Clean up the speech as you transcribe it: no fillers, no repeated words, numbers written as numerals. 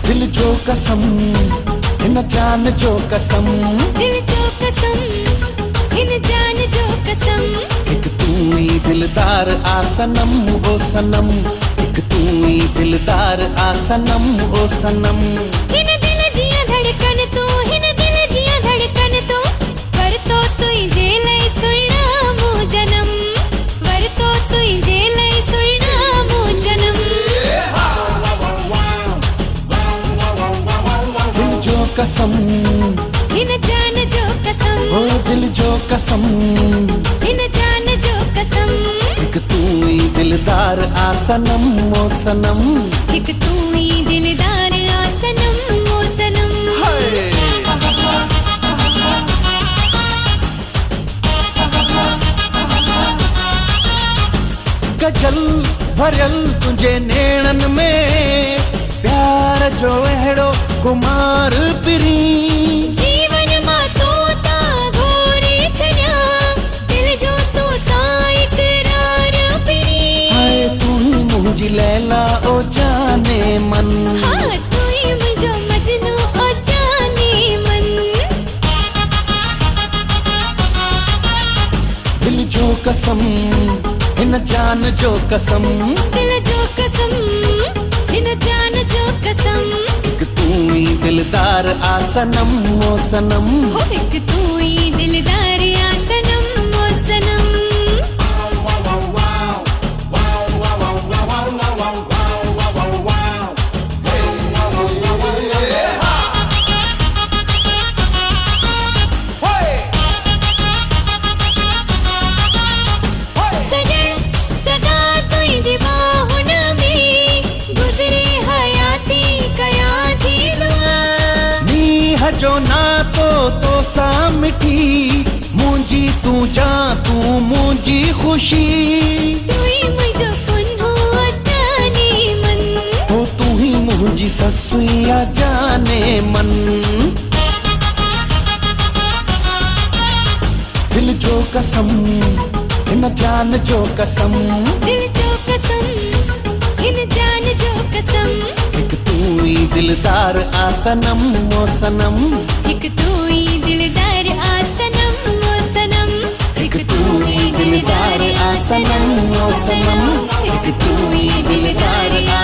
दिल जो कसम हिन जान जो कसम, दिल जो कसम हिन जान जो कसम, एक तू ही दिलदार आ सनम ओ सनम, एक तू ही दिलदार आ सनम ओ सनम। हिन दिल जिया धड़कन तो, हिन दिल जिया धड़कन तो, पर तो तुई जे लई सुणा मो जन्म, वर तो तुई जे लई सुणा मो जन्म। दिल जो कसम हिन जान जो कसम, ओ दिल जो कसम, हिन जान जो कसम, एक तू ही दिलदार आ सनम ओ सनम। एक तू ही दिलदार आ सनम ओ सनम। गजल भरियल तुंहिंजे नेणन में, प्यार जो अहिड़ो खुमार पिरी। जीवन मां तो ता घोरे छॾिया, दिल जो तो सां इकरार पिरी। हाय तू ही मुंहिंजी लैला ओ जाने मन, हाँ तू ही मुंहिंजो मजनू ओ जाने मन। दिल जो कसम हिन जान जो कसम, दिल जो कसम हिन जान जो कसम, एक तू ही दिलदार आ सनम ओ सनम। हो एक तू ही दिलदार आ सनम ओ सनम। जो ना तो सा मिठी, मुंहिंजी तू जा तू मुंहिंजी खुशी। तू ही मुंहिंजो कुन्हो जाने मन, हो तू ही मुंहिंजी ससुया जाने मन। दिल जो कसम हिन जान जो कसम, दिल जो कसम हिन जान जो कसम, एक तू ही दिलदार आ सनम ओ सनम। एक तू ही दिलदार आ सनम ओ सनम, एक तू ही दिलदार आ सनम ओ सनम, एक तू ही दिलदार आ